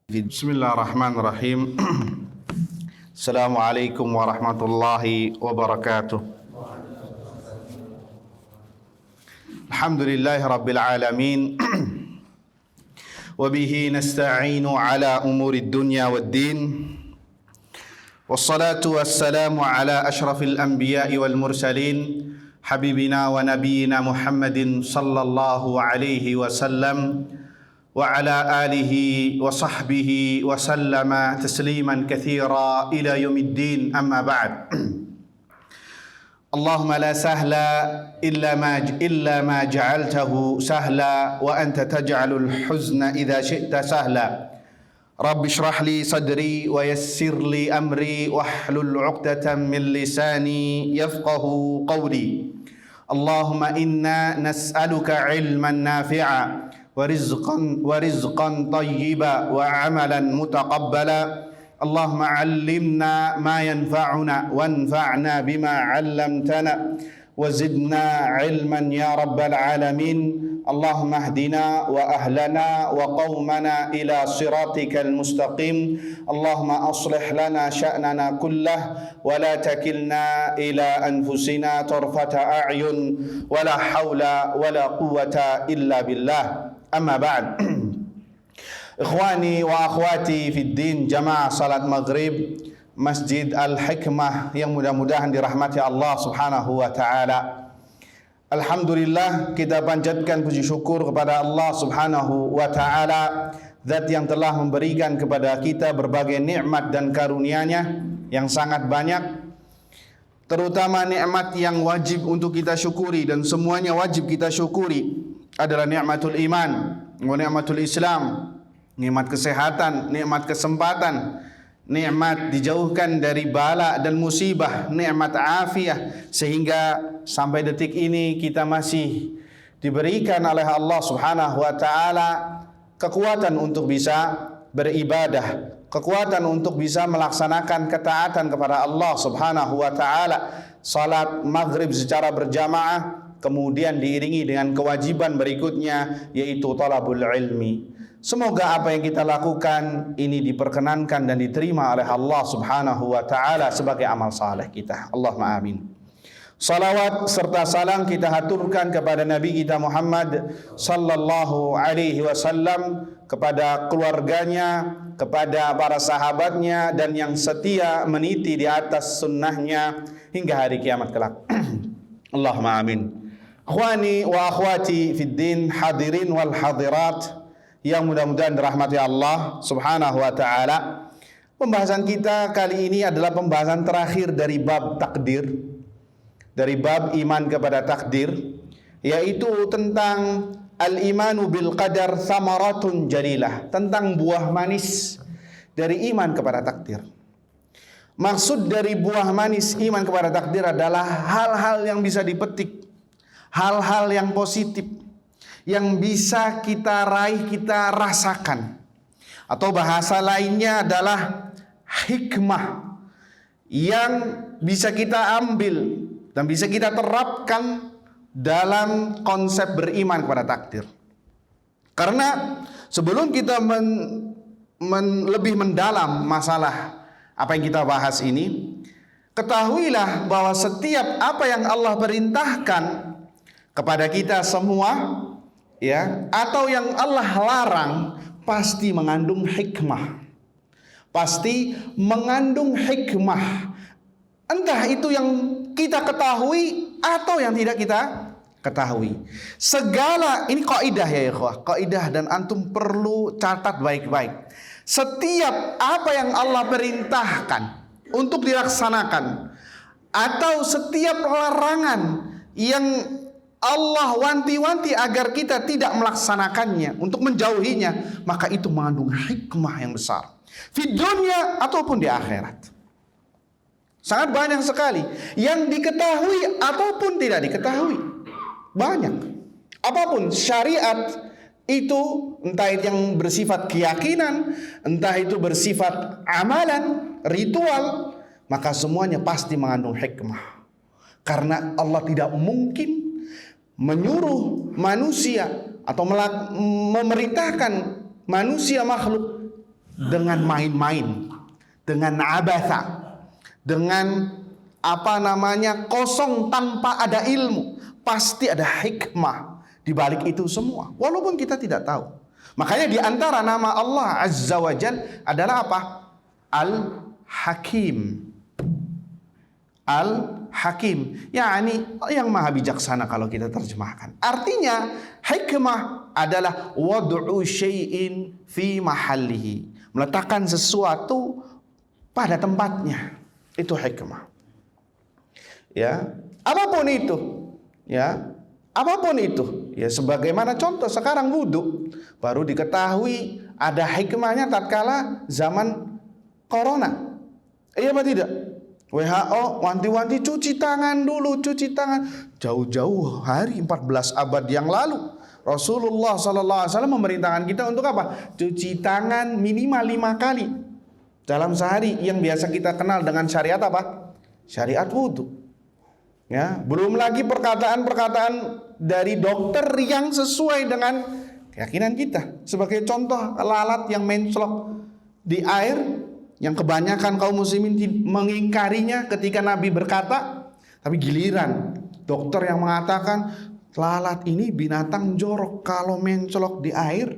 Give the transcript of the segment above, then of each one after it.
Bismillahirrahmanirrahim. Assalamualaikum warahmatullahi wabarakatuh. Alhamdulillahi rabbil alamin. Wabihi nasta'inu ala umuri dunya waddin. Wassalatu wassalamu ala ashrafil anbiya'i wal mursalin, habibina wa nabiyyina Muhammadin sallallahu alaihi wasallam wa ala alihi wa sahbihi wa sallama tasliman katsira ila yaumiddin, amma ba'd. Allahumma la sahla illa ma ja'altahu sahla wa anta taj'alul huzna idza syi'ta sahla. Rabbi shrah li sadri wa yassir li amri wahlul 'uqdatam min lisani yafqahu qawli. Allahumma inna nas'aluka 'ilman nafi'a ورزقا طيبا وعملا متقبلا. اللهم علمنا ما ينفعنا وانفعنا بما علمتنا وزدنا علما يا رب العالمين. اللهم اهدنا وأهلنا وقومنا إلى صراطك المستقيم. اللهم أصلح لنا شأننا كله ولا تكلنا إلى أنفسنا طرفة أعين ولا حول ولا قوة إلا بالله. Amma ba'd. Ikhwani wa akhwati fid din, jamaah salat maghrib Masjid Al-Hikmah yang mudah-mudahan dirahmati Allah Subhanahu wa taala. Alhamdulillah, kita panjatkan puji syukur kepada Allah Subhanahu wa taala, zat yang telah memberikan kepada kita berbagai nikmat dan karunia-Nya yang sangat banyak, terutama nikmat yang wajib untuk kita syukuri dan semuanya wajib kita syukuri adalah nikmatul iman, nikmatul Islam, nikmat kesehatan, nikmat kesempatan, nikmat dijauhkan dari bala dan musibah, nikmat afiah, sehingga sampai detik ini kita masih diberikan oleh Allah Subhanahu wa taala kekuatan untuk bisa beribadah, kekuatan untuk bisa melaksanakan ketaatan kepada Allah Subhanahu wa taala, salat maghrib secara berjamaah, kemudian diiringi dengan kewajiban berikutnya, yaitu talabul ilmi. Semoga apa yang kita lakukan ini diperkenankan dan diterima oleh Allah Subhanahu wa taala sebagai amal saleh kita. Allahumma amin. Salawat serta salam kita haturkan kepada Nabi kita Muhammad sallallahu alaihi wasallam, kepada keluarganya, kepada para sahabatnya, dan yang setia meniti di atas sunnahnya hingga hari kiamat kelak. Allahumma amin. Ikhwani wa akhwati fid din, hadirin wal hadirat yang mudah-mudahan dirahmati Allah Subhanahu wa taala. Pembahasan kita kali ini adalah pembahasan terakhir dari bab takdir, dari bab iman kepada takdir, yaitu tentang al-imanu bil qadar thamaratun jalilah, tentang buah manis dari iman kepada takdir. Maksud dari buah manis iman kepada takdir adalah hal-hal yang bisa dipetik, hal-hal yang positif yang bisa kita raih, kita rasakan. Atau bahasa lainnya adalah hikmah yang bisa kita ambil dan bisa kita terapkan dalam konsep beriman kepada takdir. Karena sebelum kita lebih mendalam masalah apa yang kita bahas ini, ketahuilah bahwa setiap apa yang Allah perintahkan kepada kita semua, ya, atau yang Allah larang, pasti mengandung hikmah. Pasti mengandung hikmah. Entah itu yang kita ketahui atau yang tidak kita ketahui. Segala, ini kaidah ya ikhwah, kaidah, dan antum perlu catat baik-baik. Setiap apa yang Allah perintahkan untuk dilaksanakan, atau setiap larangan yang Allah wanti-wanti agar kita tidak melaksanakannya, untuk menjauhinya, maka itu mengandung hikmah yang besar di dunia ataupun di akhirat. Sangat banyak sekali yang diketahui ataupun tidak diketahui. Banyak. Apapun syariat itu, entah itu yang bersifat keyakinan, entah itu bersifat amalan, ritual, maka semuanya pasti mengandung hikmah. Karena Allah tidak mungkin menyuruh manusia atau memerintahkan manusia makhluk dengan main-main, dengan abatha, dengan kosong tanpa ada ilmu. Pasti ada hikmah di balik itu semua, walaupun kita tidak tahu. Makanya di antara nama Allah Azza wa Jal adalah apa? Al-Hakim. Al-Hakim, yakni yang maha bijaksana kalau kita terjemahkan. Artinya hikmah adalah wad'u syai'in fi mahallihi, meletakkan sesuatu pada tempatnya. Itu hikmah. Ya, apapun itu. Ya, apapun itu. Ya, sebagaimana contoh sekarang wudu baru diketahui ada hikmahnya tatkala zaman corona. Iya apa tidak? WHO wanti-wanti cuci tangan dulu, cuci tangan. Jauh-jauh hari 14 abad yang lalu Rasulullah SAW memerintahkan kita untuk apa? Cuci tangan minimal 5 kali dalam sehari, yang biasa kita kenal dengan syariat apa? Syariat wudu. Ya, belum lagi perkataan-perkataan dari dokter yang sesuai dengan keyakinan kita. Sebagai contoh, lalat yang menclok di air, yang kebanyakan kaum muslimin mengingkarinya ketika Nabi berkata, tapi giliran dokter yang mengatakan lalat ini binatang jorok, kalau mencolok di air,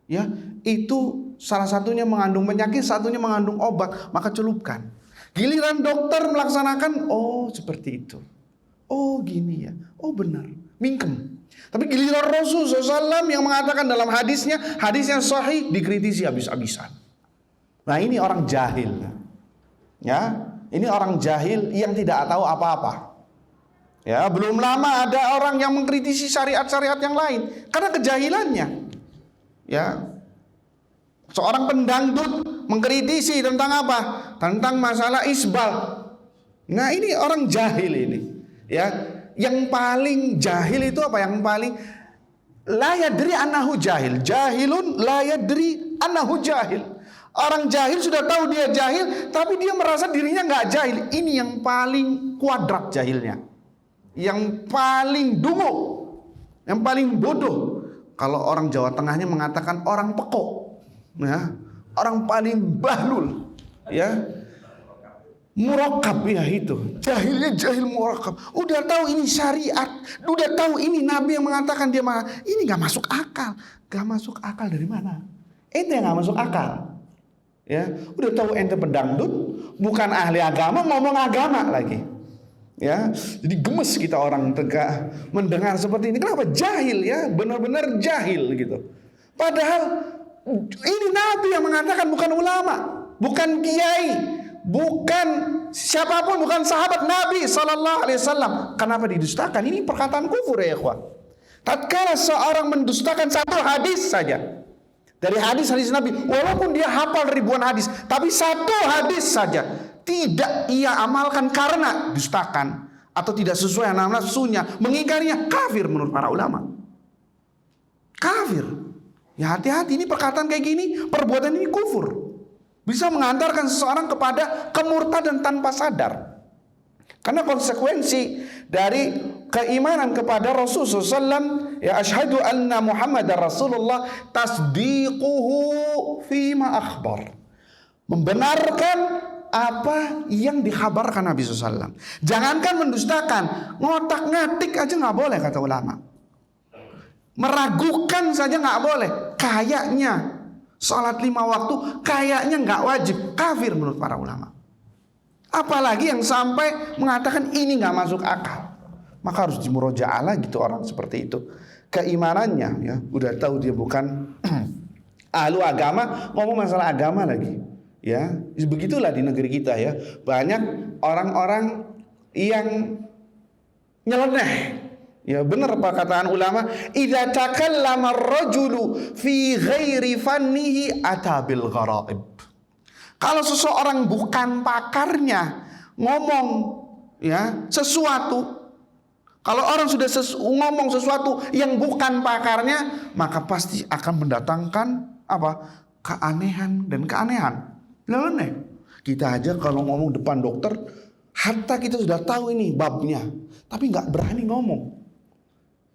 ya itu salah satunya mengandung penyakit, satunya mengandung obat, maka celupkan. Giliran dokter melaksanakan, oh seperti itu, oh gini ya, oh benar, mingkem. Tapi giliran Rasulullah SAW yang mengatakan dalam hadisnya sahih, dikritisi habis-habisan. Nah, ini orang jahil. Ya, ini orang jahil yang tidak tahu apa-apa. Ya, belum lama ada orang yang mengkritisi syariat-syariat yang lain karena kejahilannya. Ya. Seorang pendangdut mengkritisi tentang apa? Tentang masalah isbal. Nah, ini orang jahil ini. Ya, yang paling jahil itu apa? Yang paling la yadri annahu jahil. Jahilun la yadri annahu jahil. Orang jahil sudah tahu dia jahil, tapi dia merasa dirinya nggak jahil. Ini yang paling kuadrat jahilnya, yang paling dungu, yang paling bodoh. Kalau orang Jawa Tengahnya mengatakan orang peko, ya, orang paling bahlul, ya, murakab, ya itu jahilnya jahil murakab. Udah tahu ini syariat, udah tahu ini Nabi yang mengatakan, dia ini nggak masuk akal. Nggak masuk akal dari mana? Ente yang nggak masuk akal. Ya, udah tahu ente pedangdut, bukan ahli agama, ngomong agama lagi. Ya, jadi gemes kita orang tegak mendengar seperti ini. Kenapa? Jahil, ya, benar-benar jahil gitu. Padahal ini Nabi yang mengatakan, bukan ulama, bukan kiai, bukan siapapun, bukan sahabat Nabi Sallallahu Alaihi Wasallam. Kenapa didustakan? Ini perkataan kufur, ya ikhwan. Tatkala seorang mendustakan satu hadis saja dari hadis-hadis Nabi, walaupun dia hafal ribuan hadis, tapi satu hadis saja tidak ia amalkan karena dustakan atau tidak sesuai dengan nafsunya, mengingkarinya, kafir menurut para ulama. Kafir. Ya, hati-hati, ini perkataan kayak gini, perbuatan ini kufur. Bisa mengantarkan seseorang kepada kemurtadan tanpa sadar. Karena konsekuensi dari keimanan kepada Rasulullah SAW, ya, asyhadu anna Muhammadar Rasulullah, tasdiquhu fima akhbar, membenarkan apa yang dikhabarkan Nabi SAW. Jangankan mendustakan, ngotak-ngatik aja nggak boleh kata ulama. Meragukan saja nggak boleh. Kayaknya salat 5 waktu kayaknya nggak wajib, kafir menurut para ulama. Apalagi yang sampai mengatakan ini nggak masuk akal, maka harus dimurojaah gitu orang seperti itu. Keimanannya, ya, udah tahu dia bukan ahlu agama, ngomong masalah agama lagi. Ya, begitulah di negeri kita, ya. Banyak orang-orang yang nyeleneh. Ya, benar perkataan ulama, idza takallama ar-rajulu fi ghairi fannihi atabil gharaib. Kalau seseorang bukan pakarnya ngomong, ya, sesuatu, kalau orang sudah ngomong sesuatu yang bukan pakarnya, maka pasti akan mendatangkan apa? Keanehan dan keanehan. Nyeleneh. Kita aja kalau ngomong depan dokter, hatta kita sudah tahu ini babnya, tapi nggak berani ngomong.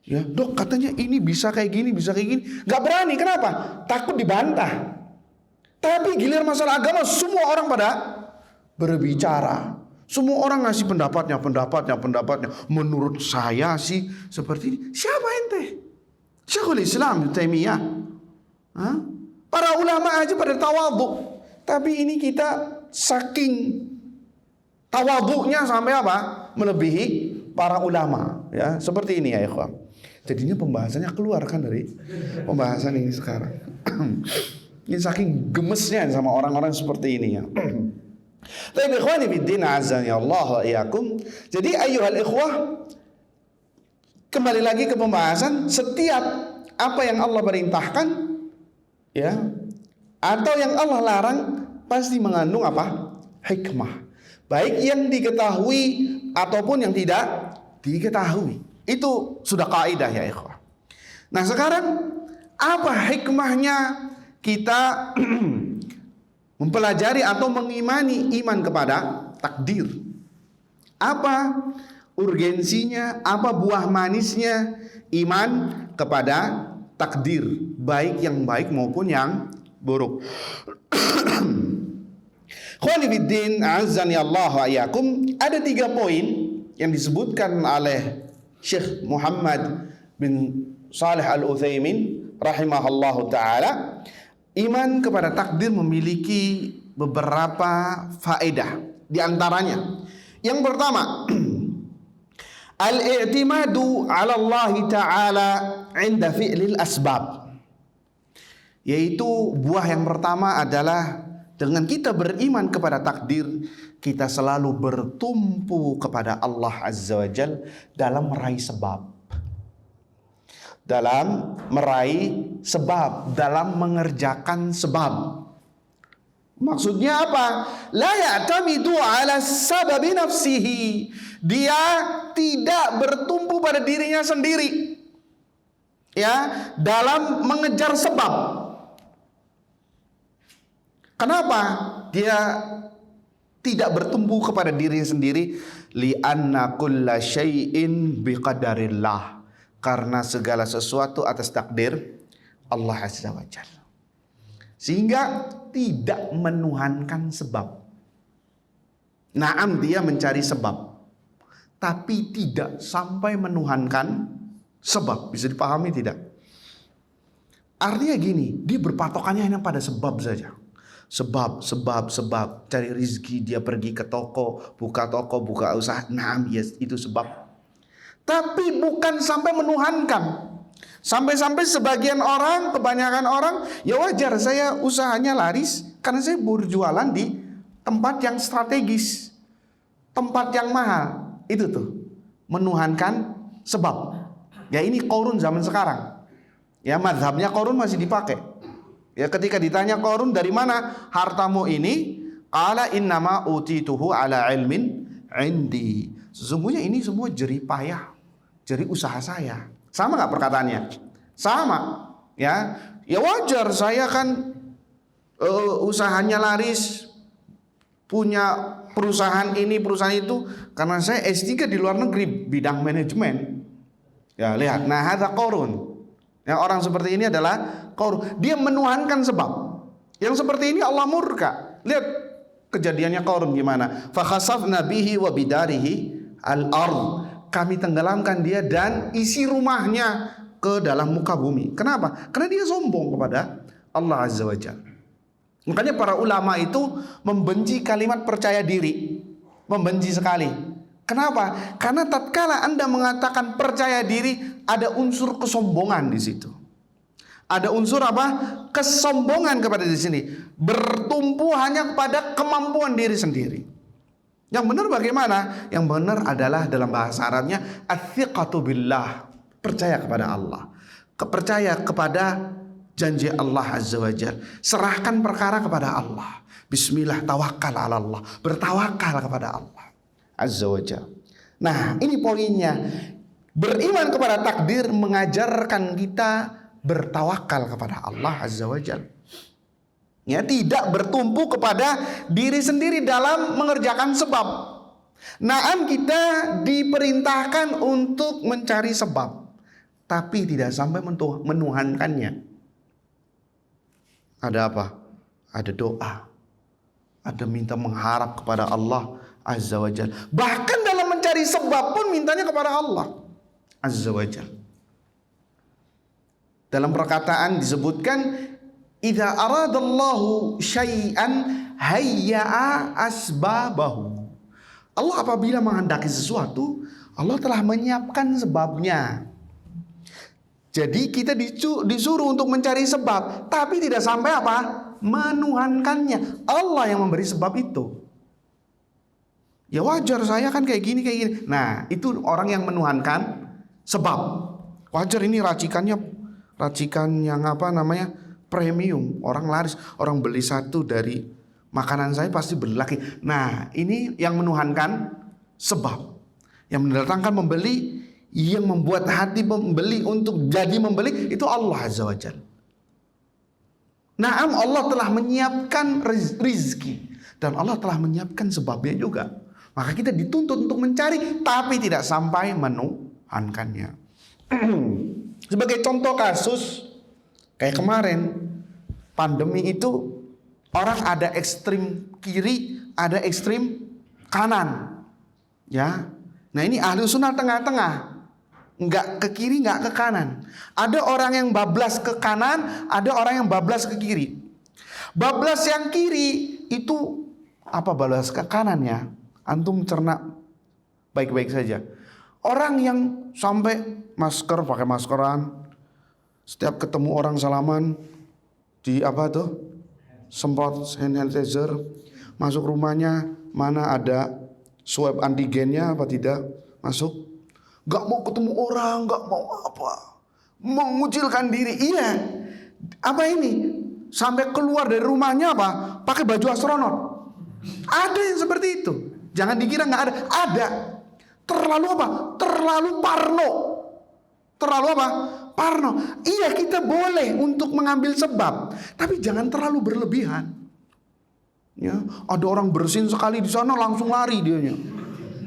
Ya, dok katanya ini bisa kayak gini, bisa kayak gini, nggak berani. Kenapa? Takut dibantah. Tapi gilir masalah agama, semua orang pada berbicara. Semua orang ngasih pendapatnya. Menurut saya sih seperti ini. Siapa ente? Syekhul Islam Ibnu Taimiyah. Para ulama aja pada tawadhu. Tapi ini kita saking tawadhunya sampai apa? Melebihi para ulama. Ya, seperti ini ya ikhwan. Jadinya pembahasannya keluar kan dari pembahasan ini sekarang. Ini saking gemesnya sama orang-orang seperti ini ya. Tapi ikhwani fiddin azani Allah wa iyyakum. Jadi ayyuhal ikhwah, kembali lagi ke pembahasan, setiap apa yang Allah perintahkan ya atau yang Allah larang pasti mengandung apa? Hikmah. Baik yang diketahui ataupun yang tidak diketahui. Itu sudah kaidah ya ikhwah. Nah, sekarang apa hikmahnya kita mempelajari atau mengimani iman kepada takdir? Apa urgensinya, apa buah manisnya iman kepada takdir, baik yang baik maupun yang buruk? Khawani fiddin azani Allah wa iyyakum, ada 3 poin yang disebutkan oleh Syekh Muhammad bin Shalih Al-Utsaimin rahimahullahu taala. Iman kepada takdir memiliki beberapa faedah. Di antaranya, yang pertama, al-i'timadu 'ala Allah taala 'inda fi'lil asbab. Yaitu buah yang pertama adalah dengan kita beriman kepada takdir, kita selalu bertumpu kepada Allah Azza wa Jalla dalam meraih sebab. Dalam meraih sebab, dalam mengerjakan sebab. Maksudnya apa? La ya'tamidu 'ala sababi nafsihi. Dia tidak bertumpu pada dirinya sendiri. Ya, dalam mengejar sebab. Kenapa dia tidak bertumpu kepada dirinya sendiri? Li'anna kulla syai'in biqadarillah. Karena segala sesuatu atas takdir Allah Azza wa Jalla. Sehingga tidak menuhankan sebab. Naam, dia mencari sebab, tapi tidak sampai menuhankan sebab. Bisa dipahami tidak? Artinya gini, dia berpatokannya hanya pada sebab saja. Sebab. Cari rizki, dia pergi ke toko, buka usaha. Naam, yes, itu sebab. Tapi bukan sampai menuhankan. Sampai-sampai sebagian orang, kebanyakan orang, ya wajar saya usahanya laris karena saya berjualan di tempat yang strategis, tempat yang mahal. Itu tuh, menuhankan sebab. Ya ini Qarun zaman sekarang. Ya mazhabnya Qarun masih dipakai. Ya ketika ditanya Qarun, dari mana hartamu ini? Qala innama utituhu ala ilmin indi. Sesungguhnya ini semua jerih payah, jerih usaha saya. Sama nggak perkataannya? Sama. Ya wajar, saya kan usahanya laris, punya perusahaan ini, perusahaan itu, karena saya S3 di luar negeri bidang manajemen. Ya lihat, nah hadza Qarun. Yang orang seperti ini adalah Qarun. Dia menuhankan sebab. Yang seperti ini Allah murka. Lihat kejadiannya Qarun gimana? Fa khasafna bihi wa bidarihi al-ard. Kami tenggelamkan dia dan isi rumahnya ke dalam muka bumi. Kenapa? Karena dia sombong kepada Allah Azza wa Jalla. Makanya para ulama itu membenci kalimat percaya diri. Membenci sekali. Kenapa? Karena tatkala Anda mengatakan percaya diri, ada unsur kesombongan di situ. Ada unsur apa? Kesombongan kepada di sini. Bertumpu hanya kepada kemampuan diri sendiri. Yang benar bagaimana? Yang benar adalah dalam bahasa Arabnya ats-tsiqatu billah, percaya kepada Allah. Percaya kepada janji Allah Azza wa Jalla. Serahkan perkara kepada Allah. Bismillah, tawakal ala Allah. Bertawakal kepada Allah Azza wa Jalla. Nah, ini poinnya. Beriman kepada takdir mengajarkan kita bertawakal kepada Allah Azza wa Jalla. Ya, tidak bertumpu kepada diri sendiri dalam mengerjakan sebab. Naam, kita diperintahkan untuk mencari sebab, tapi tidak sampai menuhankannya. Ada apa? ada doa, ada minta mengharap kepada Allah Azza wa Jalla. Bahkan dalam mencari sebab pun mintanya kepada Allah Azza wa Jalla. Dalam perkataan disebutkan, idza aradallahu syai'an hayya'a asbabahu. Allah apabila menghendaki sesuatu, Allah telah menyiapkan sebabnya. Jadi kita disuruh untuk mencari sebab, tapi tidak sampai apa? Menuhankannya. Allah yang memberi sebab itu. Ya wajar, saya kan kayak gini. Nah, itu orang yang menuhankan sebab. Wajar, ini racikan yang premium, orang laris, orang beli satu dari makanan saya pasti beli lagi. Nah, ini yang menuhankan sebab, yang mendatangkan membeli, yang membuat hati pembeli untuk jadi membeli, itu Allah Azza wa Jalla. Naam, Allah telah menyiapkan rizki, dan Allah telah menyiapkan sebabnya juga. Maka kita dituntut untuk mencari, tapi tidak sampai menuhankannya. Sebagai contoh kasus kayak kemarin pandemi itu, orang ada ekstrim kiri, ada ekstrim kanan, ya. Nah, ini ahlu sunnah tengah-tengah, nggak ke kiri, nggak ke kanan. Ada orang yang bablas ke kanan, ada orang yang bablas ke kiri. Bablas yang kiri itu apa? Bablas ke kanannya, antum cerna baik-baik saja. Orang yang sampai pakai maskeran, setiap ketemu orang salaman di semprot hand sanitizer, masuk rumahnya mana ada swab antigennya apa tidak, masuk. Gak mau ketemu orang, gak mau apa, mengucilkan diri. Iya, apa ini? Sampai keluar dari rumahnya apa? Pakai baju astronot. Ada yang seperti itu. Jangan dikira nggak ada. Ada. Terlalu apa? Terlalu parno. Terlalu apa? Parno. Iya, kita boleh untuk mengambil sebab, tapi jangan terlalu berlebihan. Ya, ada orang bersin sekali di sana langsung lari dianya.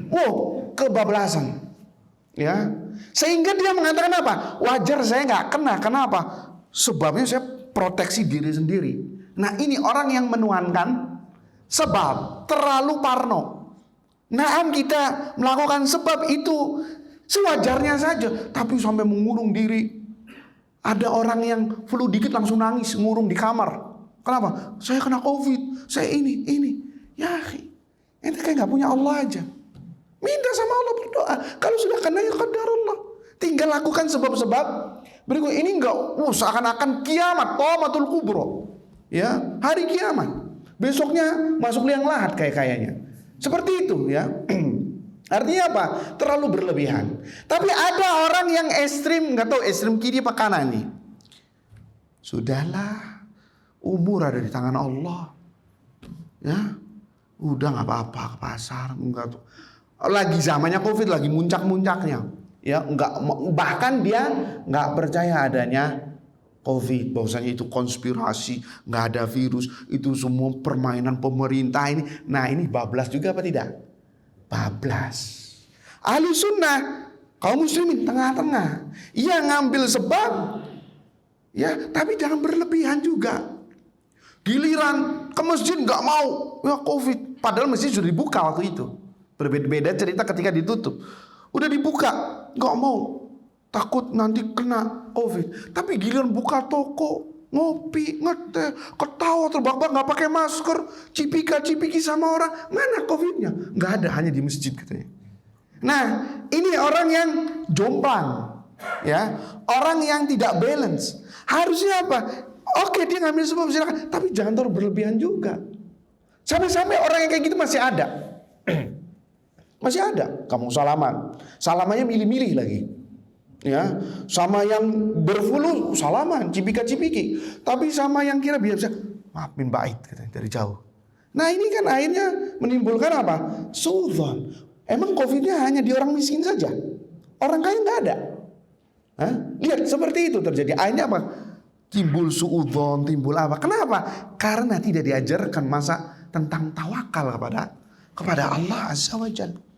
Wow, kebablasan. Ya, sehingga dia mengatakan apa? Wajar saya nggak kena. Kenapa? Sebabnya saya proteksi diri sendiri. Nah, ini orang yang menuhankan sebab, terlalu parno. Nah, kita melakukan sebab itu sewajarnya saja, tapi sampai mengurung diri. Ada orang yang flu dikit langsung nangis, ngurung di kamar. Kenapa? Saya kena COVID, saya ini. Ya, ente kayak nggak punya Allah aja. Minta sama Allah, berdoa. Kalau sudah kena, ya qadarullah. Tinggal lakukan sebab-sebab berikut ini. Enggak, seakan-akan kiamat, qiyamatul kubra. Ya, hari kiamat. Besoknya masuk liang lahat kayaknya. Seperti itu, ya. Artinya apa? Terlalu berlebihan. Tapi ada orang yang ekstrim, nggak tahu ekstrim kiri apa kanan nih. Sudahlah, umur ada di tangan Allah. Ya, udah nggak apa-apa ke pasar, enggak tuh. Lagi zamannya COVID, lagi muncak-muncaknya, ya, bahkan dia nggak percaya adanya COVID, bahwasanya itu konspirasi, nggak ada virus, itu semua permainan pemerintah ini. Nah, ini bablas juga apa tidak? Bablas. Ahlu sunnah, kaum muslimin tengah-tengah, ia ngambil sebab, ya, tapi jangan berlebihan juga. Giliran ke masjid nggak mau, ya COVID, padahal masjid sudah dibuka waktu itu. Berbeda cerita ketika ditutup. Udah dibuka, gak mau. Takut nanti kena COVID. Tapi giliran buka toko, ngopi, ngeteh, ketawa terbang-bang, gak pakai masker, cipika-cipiki sama orang. Mana COVID-nya? Gak ada, hanya di masjid katanya. Nah, ini orang yang jomplang, ya, orang yang tidak balance. Harusnya apa? Oke, dia ngambil sebab, silakan, tapi jangan terlalu berlebihan juga. Sampai-sampai orang yang kayak gitu masih ada. Masih ada. Kamu salamannya milih-milih lagi, ya, sama yang berfulu salaman, cipika-cipiki, tapi sama yang kira biasa, maaf min bait dari jauh. Nah, ini kan akhirnya menimbulkan apa? Suudzon. Emang COVID-nya hanya di orang miskin saja, orang kaya nggak ada. Hah? Lihat seperti itu terjadi. Akhirnya apa? Timbul suudzon, timbul apa? Kenapa? Karena tidak diajarkan masa tentang tawakal kepada Allah Azza wa Jalla.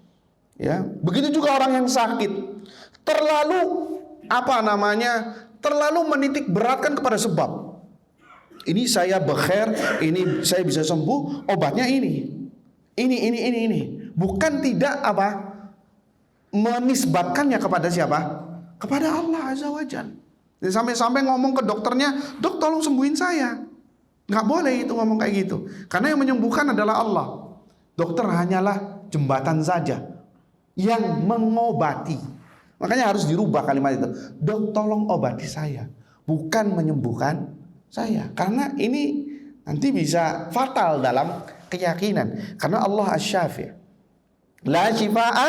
Ya, begitu juga orang yang sakit, terlalu terlalu menitik beratkan kepada sebab. Ini saya bekher, ini saya bisa sembuh, obatnya ini. Ini. Bukan tidak apa? Menisbatkannya kepada siapa? Kepada Allah Azza wa Jalla. Sampai-sampai ngomong ke dokternya, "Dok, tolong sembuhin saya." Nggak boleh itu ngomong kayak gitu. Karena yang menyembuhkan adalah Allah. Dokter hanyalah jembatan saja yang mengobati. Makanya harus dirubah kalimat itu. "Dok, tolong obati saya." Bukan menyembuhkan saya, karena ini nanti bisa fatal dalam keyakinan. Karena Allah Asy-Syafi', la syifaa'a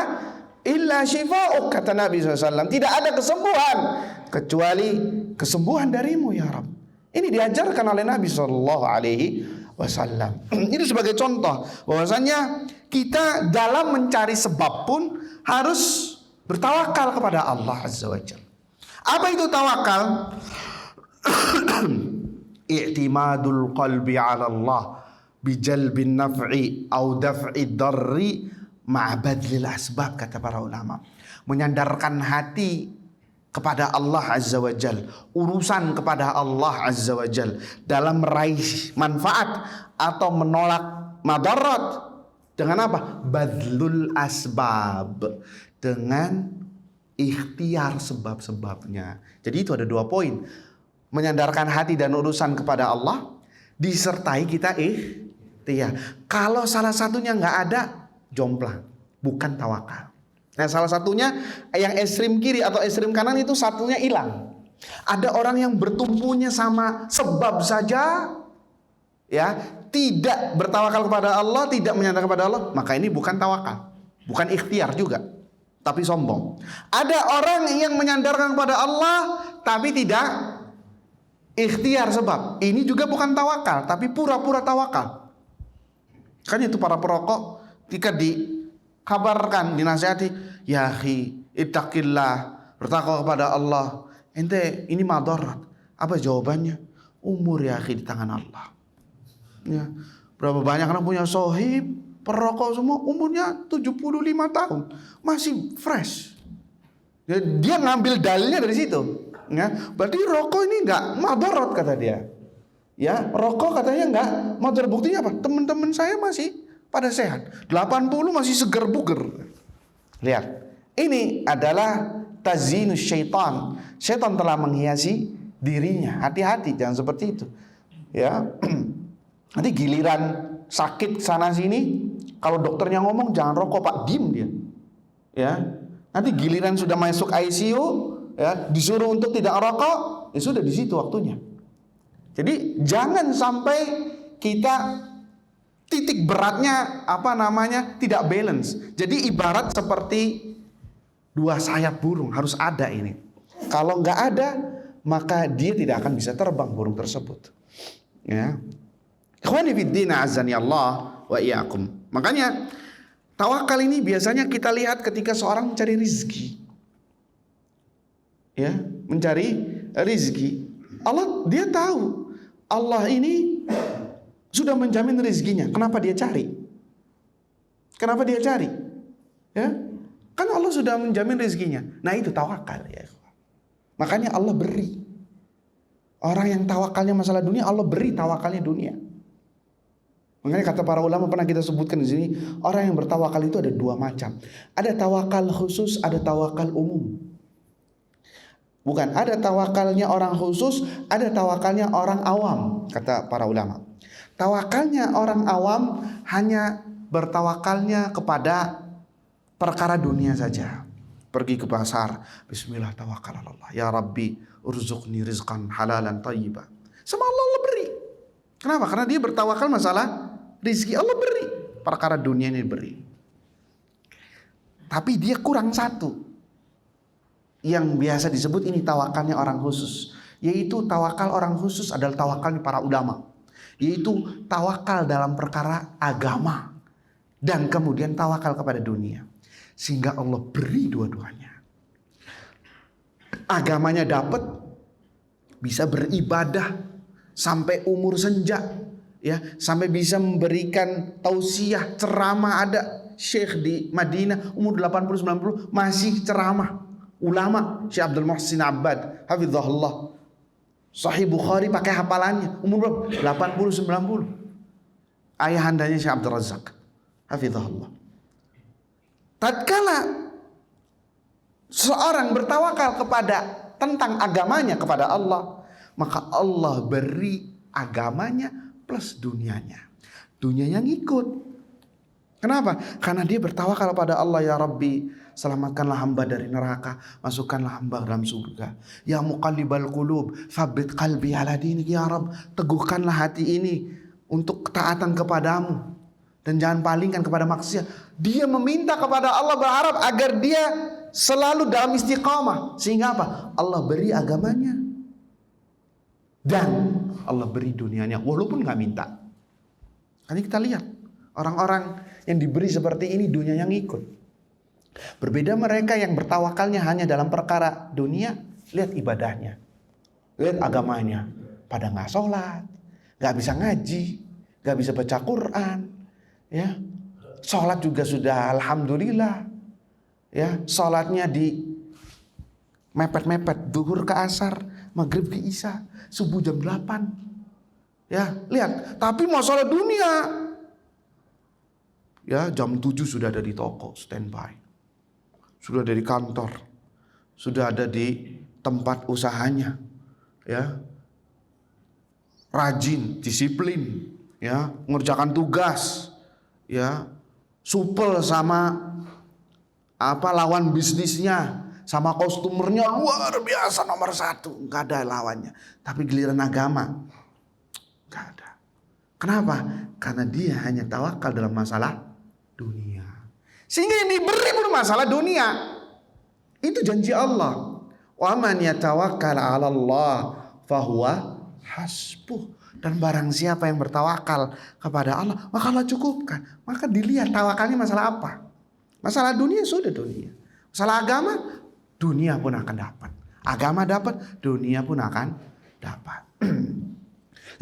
illa syifa'uk, kata Nabi SAW. Tidak ada kesembuhan kecuali kesembuhan darimu ya Rabb. Ini diajarkan oleh Nabi SAW. Ini sebagai contoh bahwasanya kita dalam mencari sebab pun harus bertawakal kepada Allah Azza wa Jalla. Apa itu tawakal? I'timadul qalbi 'ala Allah bijalbin naf'i au daf'i darri ma'badlil asbab, kata para ulama. Menyandarkan hati kepada Allah Azza wa Jal, urusan kepada Allah Azza wa Jal dalam meraih manfaat atau menolak madarat dengan apa? Badlul asbab, dengan ikhtiar sebab-sebabnya. Jadi itu ada 2 poin. Menyandarkan hati dan urusan kepada Allah disertai kita ikhtiar. Kalau salah satunya nggak ada, jomplang, bukan tawakal. Nah, salah satunya yang ekstrim kiri atau ekstrim kanan itu satunya hilang. Ada orang yang bertumpunya sama sebab saja, ya, tidak bertawakal kepada Allah, tidak menyandarkan kepada Allah, maka ini bukan tawakal, bukan ikhtiar juga, tapi sombong. Ada orang yang menyandarkan kepada Allah tapi tidak ikhtiar sebab, ini juga bukan tawakal, tapi pura-pura tawakal. Kan itu para perokok ketika dikabarkan, dinasihati, "Ya akhi, ittaqillah, bertakwa kepada Allah. Ente ini madarat." Apa jawabannya? "Umur ya akhi di tangan Allah." Ya, berapa banyak orang punya sohib, perokok semua umurnya 75 tahun, masih fresh. Ya, dia ngambil dalilnya dari situ. Ya, berarti rokok ini enggak madarat kata dia. Ya, rokok katanya enggak madarat. Buktinya apa? Teman-teman saya masih pada sehat. 80 masih seger buger. Lihat. Ini adalah tazinus syaitan. Syaitan telah menghiasi dirinya. Hati-hati, jangan seperti itu. Ya. Nanti giliran sakit sana sini, kalau dokternya ngomong jangan rokok Pak, diem dia. Ya. Nanti giliran sudah masuk ICU, ya, disuruh untuk tidak rokok, ya sudah di situ waktunya. Jadi jangan sampai kita titik beratnya tidak balance. Jadi ibarat seperti 2 sayap burung, harus ada ini. Kalau nggak ada, maka dia tidak akan bisa terbang burung tersebut. Ya. Ikhwani fiddin azani Allah wa iyyakum. Makanya tawakal ini biasanya kita lihat ketika seorang mencari rizki. Ya, mencari rizki. Allah, dia tahu Allah ini sudah menjamin rizkinya. Kenapa dia cari? Kenapa dia cari? Ya, kan Allah sudah menjamin rizkinya. Nah, itu tawakal ya. Makanya Allah beri. Orang yang tawakalnya masalah dunia, Allah beri tawakalnya dunia. Makanya kata para ulama, pernah kita sebutkan di sini, orang yang bertawakal itu ada 2 macam. Ada tawakal khusus, ada tawakal umum. Bukan, ada tawakalnya orang khusus, ada tawakalnya orang awam, kata para ulama. Tawakalnya orang awam hanya bertawakalnya kepada perkara dunia saja. Pergi ke pasar, bismillah tawakal Allah, ya Rabbi urzuqni rizqan halalan thayyiban. Sama Allah beri. Kenapa? Karena dia bertawakal masalah rizki, Allah beri. Perkara dunia ini beri. Tapi dia kurang satu, yang biasa disebut ini tawakalnya orang khusus. Yaitu tawakal orang khusus adalah tawakalnya para ulama. Yaitu tawakal dalam perkara agama. Dan kemudian tawakal kepada dunia. Sehingga Allah beri dua-duanya. Agamanya dapat, bisa beribadah sampai umur senja. Ya, sampai bisa memberikan tausiah, ceramah. Ada syekh di Madinah umur 80-90 masih ceramah. Ulama Syekh Abdul Muhsin Abbad hafizahullah. Sahih Bukhari pakai hafalannya. Umur berapa? 80, 90. Ayahandanya Syekh Abdul Razak, hafizahullah. Tatkala seorang bertawakal tentang agamanya kepada Allah, maka Allah beri agamanya plus dunianya. Dunia yang ikut. Kenapa? Karena dia bertawakal kepada Allah, ya Rabbi, selamatkanlah hamba dari neraka, masukkanlah hamba dalam surga. Ya muqallibal qulub, tsabbit qalbi ala dinik, ya Rabb, teguhkanlah hati ini untuk ketaatan kepadamu dan jangan palingkan kepada maksiat. Dia meminta kepada Allah, berharap agar dia selalu dalam istiqamah. Sehingga apa? Allah beri agamanya dan Allah beri dunianya walaupun gak minta. Karena kita lihat orang-orang yang diberi seperti ini, dunia yang ikut. Berbeda mereka yang bertawakalnya hanya dalam perkara dunia. Lihat ibadahnya, lihat agamanya, pada gak sholat, gak bisa ngaji, gak bisa baca Quran, ya. Sholat juga sudah alhamdulillah, ya. Sholatnya di mepet-mepet, zuhur ke asar, maghrib ke isya, subuh jam 8. Ya, lihat. Tapi masalah dunia, ya, jam 7 sudah ada di toko standby, sudah ada di kantor, sudah ada di tempat usahanya, ya. Rajin, disiplin, ya, mengerjakan tugas, ya, supel sama lawan bisnisnya, sama customernya luar biasa nomor 1, nggak ada lawannya. Tapi giliran agama nggak ada. Kenapa? Karena dia hanya tawakal dalam masalah dunia. Sehingga yang diberi pun masalah dunia. Itu janji Allah. Wa man yatawakkal 'ala Allah fahuwa hasbuh. Dan barang siapa yang bertawakal kepada Allah, maka Allah cukupkan. Maka dilihat tawakalnya masalah apa. Masalah dunia sudah dunia. Masalah agama, dunia pun akan dapat. Agama dapat, dunia pun akan dapat.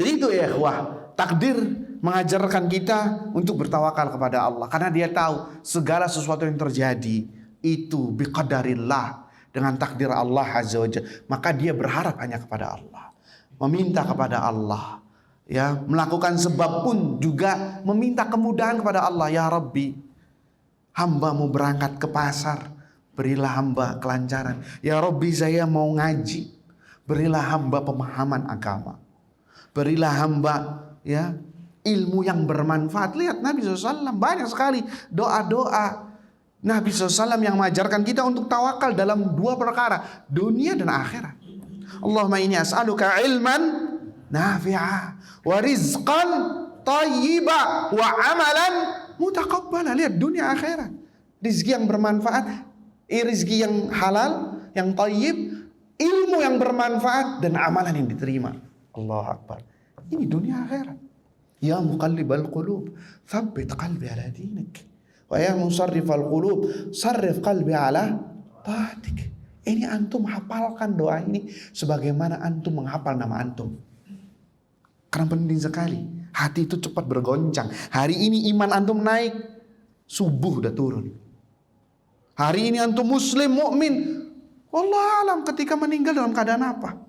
Jadi itu ya ikhwah, takdir mengajarkan kita untuk bertawakal kepada Allah. Karena dia tahu segala sesuatu yang terjadi itu biqadarillah, dengan takdir Allah Azza wa Jalla. Maka dia berharap hanya kepada Allah, meminta kepada Allah, ya, melakukan sebab pun juga meminta kemudahan kepada Allah. Ya Rabbi, hamba mau berangkat ke pasar, berilah hamba kelancaran. Ya Rabbi, saya mau ngaji, berilah hamba pemahaman agama. Berilah hamba, ya, ilmu yang bermanfaat. Lihat Nabi SAW banyak sekali doa-doa Nabi SAW yang mengajarkan kita untuk tawakal dalam 2 perkara, dunia dan akhirat. Allahumma inni as'aluka ilman nafi'a wa rizqan thayyiba wa amalan mutaqabbala. Lihat dunia akhirat, rizki yang bermanfaat, rizki yang halal, yang thayyib, ilmu yang bermanfaat dan amalan yang diterima. Allahu Akbar. Ini dunia akhirat. Ya muqallibal qulub, tsabbit qalbi ala dinik. Wa ya musarrifal qulub, sarrif qalbi ala taatik. Ini antum hafalkan doa ini sebagaimana antum menghafal nama antum. Karena penting sekali. Hati itu cepat bergoncang. Hari ini iman antum naik, subuh udah turun. Hari ini antum muslim, mukmin, wallah alam ketika meninggal dalam keadaan apa?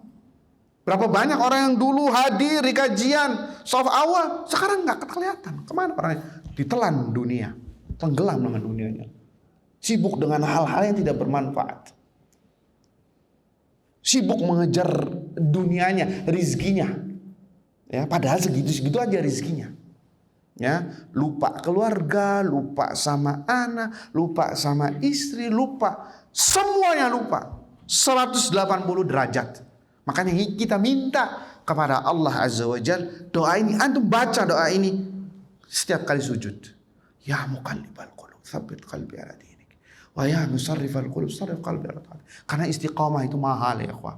Berapa banyak orang yang dulu hadir di kajian soft awal, sekarang nggak kelihatan. Kemana orangnya? Ditelan dunia, tenggelam dengan dunianya, sibuk dengan hal-hal yang tidak bermanfaat, sibuk mengejar dunianya, rizkinya. Ya, padahal segitu-segitu aja rizkinya. Ya, lupa keluarga, lupa sama anak, lupa sama istri, lupa semuanya, lupa 180 derajat. Makanya kita minta kepada Allah Azza wa Jalla doa ini. Antum baca doa ini setiap kali sujud. Ya muqallibal qulub, tsabbit qalbi ala dinik. Wa ya musarrifal qulub, sarrif qalbi ala taatik. Karena istiqamah itu mahal ya ikhwan.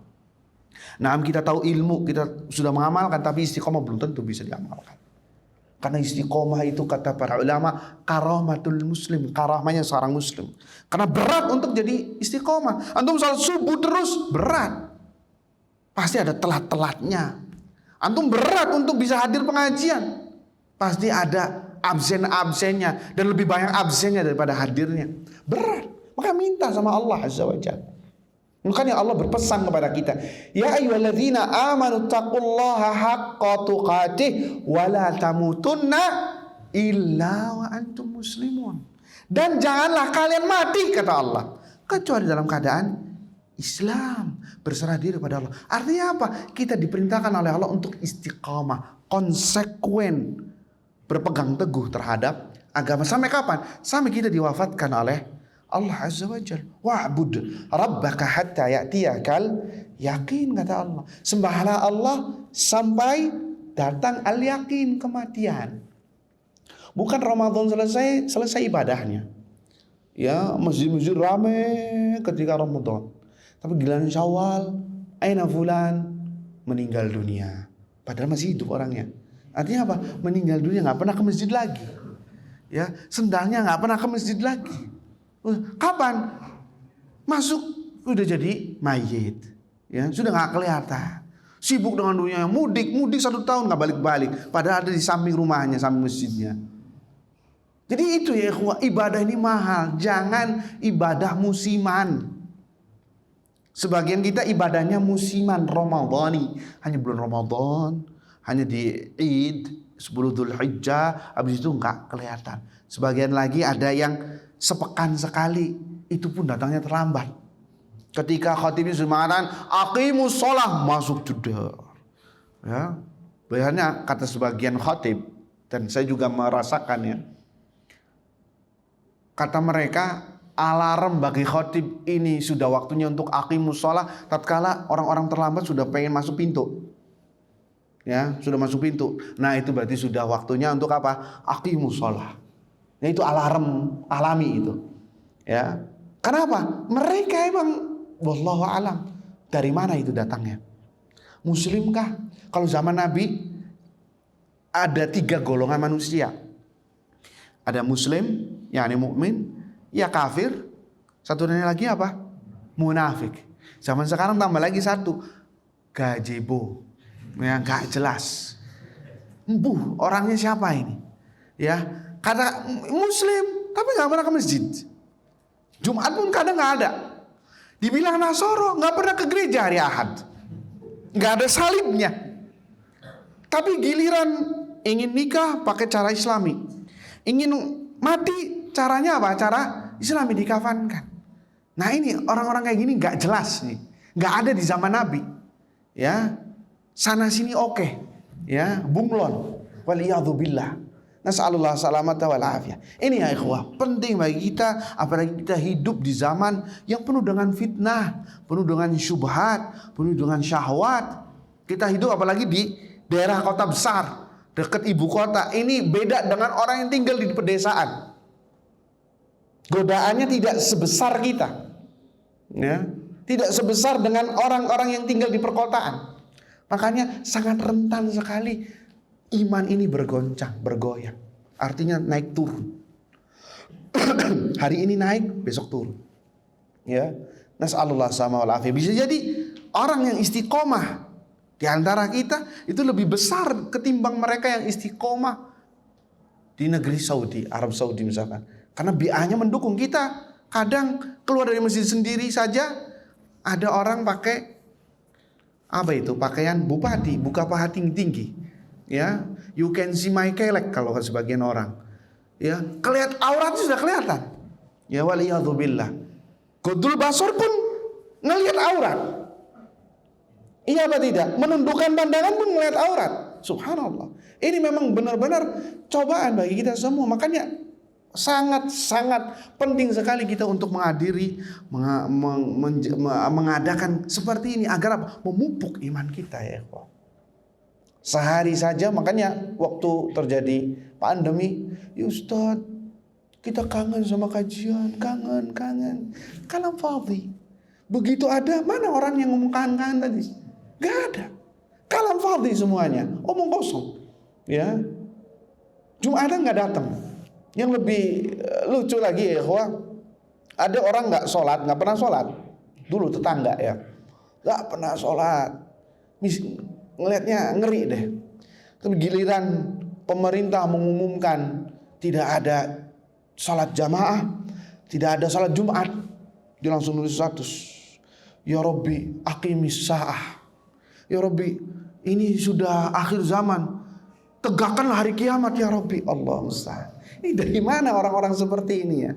Nah, kita tahu ilmu, kita sudah mengamalkan, tapi istiqamah belum tentu bisa diamalkan. Karena istiqamah itu kata para ulama karamatul muslim, karamahnya seorang muslim. Karena berat untuk jadi istiqamah. Antum salat subuh terus berat. Pasti ada telat-telatnya. Antum berat untuk bisa hadir pengajian, pasti ada absen-absennya, dan lebih banyak absennya daripada hadirnya. Berat. Maka minta sama Allah Azza wa Jalla. Makanya Allah berpesan kepada kita, ya ayyuhalladzina amanu taqullaha haqqa tuqatih wa la tamutunna illa wa antum muslimun. Dan janganlah kalian mati, kata Allah, kecuali dalam keadaan Islam, berserah diri pada Allah. Artinya apa? Kita diperintahkan oleh Allah untuk istiqamah, konsekuen, berpegang teguh terhadap agama. Sampai kapan? Sampai kita diwafatkan oleh Allah Azza wa Jalla. Wa'bud rabbaka hatta ya'tiyakal yakin, kata Allah. Sembahlah Allah sampai datang al-yakin, kematian. Bukan Ramadan selesai ibadahnya. Ya, masjid-masjid ramai ketika Ramadan. Tapi giliran Syawal, aina fulan, meninggal dunia. Padahal masih hidup orangnya. Artinya apa? Meninggal dunia, nggak pernah ke masjid lagi. Ya, sendalnya nggak pernah ke masjid lagi. Kapan? Masuk udah jadi mayit. Ya, sudah nggak kelihatan. Sibuk dengan dunia, mudik 1 tahun nggak balik-balik. Padahal ada di samping rumahnya, samping masjidnya. Jadi itu ya, ibadah ini mahal. Jangan ibadah musiman. Sebagian kita ibadahnya musiman, Ramadhani, hanya bulan Ramadan, hanya di Id 10 Dzulhijjah, habis itu enggak kelihatan. Sebagian lagi ada yang sepekan sekali, itu pun datangnya terlambat. Ketika khatibnya sudah mengatakan aqimus shalah, masuk jedar. Ya. Biasanya kata sebagian khatib, dan saya juga merasakannya, kata mereka, alarm bagi khatib ini sudah waktunya untuk aqimus shalah tatkala orang-orang terlambat sudah pengen masuk pintu. Ya, sudah masuk pintu. Nah, itu berarti sudah waktunya untuk apa? Aqimus shalah. Nah, itu alarm alami itu. Ya. Kenapa? Mereka emang wallahu alam. Dari mana itu datangnya? Muslimkah? Kalau zaman Nabi ada 3 golongan manusia. Ada muslim, yakni mukmin, ya kafir, satunya lagi apa? Munafik. Zaman sekarang tambah lagi satu, gazebo, yang gak jelas. Orangnya siapa ini? Ya, kata muslim, tapi gak pernah ke masjid. Jumat pun kadang gak ada. Dibilang Nasoro, gak pernah ke gereja hari Ahad. Gak ada salibnya. Tapi giliran ingin nikah pakai cara Islami. Ingin mati caranya apa? Cara Islami, dikafankan. Nah ini orang-orang kayak gini gak jelas nih. Gak ada di zaman Nabi. Ya, sana sini oke. Ya, bunglon. Waliyadzubillah. Nas'alullah salamata wal afiyah. Ini ya ikhwah, penting bagi kita, apalagi kita hidup di zaman yang penuh dengan fitnah, penuh dengan syubhat, penuh dengan syahwat. Kita hidup apalagi di daerah kota besar, dekat ibu kota. Ini beda dengan orang yang tinggal di pedesaan. Godaannya tidak sebesar kita. Ya, tidak sebesar dengan orang-orang yang tinggal di perkotaan. Makanya sangat rentan sekali iman ini bergoncang, bergoyang. Artinya naik turun. Hari ini naik, besok turun. Ya. Nas'alullah sama wal afiyah. Bisa jadi orang yang istiqomah di antara kita itu lebih besar ketimbang mereka yang istiqomah di negeri Saudi, Arab Saudi misalkan. Karena bi'ahnya mendukung kita. Kadang keluar dari masjid sendiri saja ada orang pakai apa itu? Pakaian bupati, buka paha tinggi-tinggi. Ya, you can see my kelek kalau sebagian orang. Ya, kelihatan auratnya sudah kelihatan. Ya, waliyadzubillah. Godul basor pun ngelihat aurat. Iya apa tidak? Menundukkan pandangan pun melihat aurat. Subhanallah. Ini memang benar-benar cobaan bagi kita semua. Makanya sangat-sangat penting sekali kita untuk menghadiri, mengadakan seperti ini agar apa? Memupuk iman kita ya. Sehari saja, makanya waktu terjadi pandemi, ya Ustaz, kita kangen sama kajian, kangen. Kalam fadhi. Begitu ada, mana orang yang ngomong kangen tadi? Gak ada. Kalam fadhi semuanya, omong kosong. Ya, Jumatan nggak datang. Yang lebih lucu lagi ya, ada orang nggak pernah sholat. Dulu tetangga ya, nggak pernah sholat. Ngelihatnya ngeri deh. Tapi giliran pemerintah mengumumkan tidak ada salat jamaah, tidak ada salat Jumat, dia langsung nulis status. Ya Rabbi, aqimis sa'ah. Ya Rabbi, ini sudah akhir zaman. Tegakkanlah hari kiamat ya Rabbi. Allah musta'an. Ini dari mana orang-orang seperti ini ya?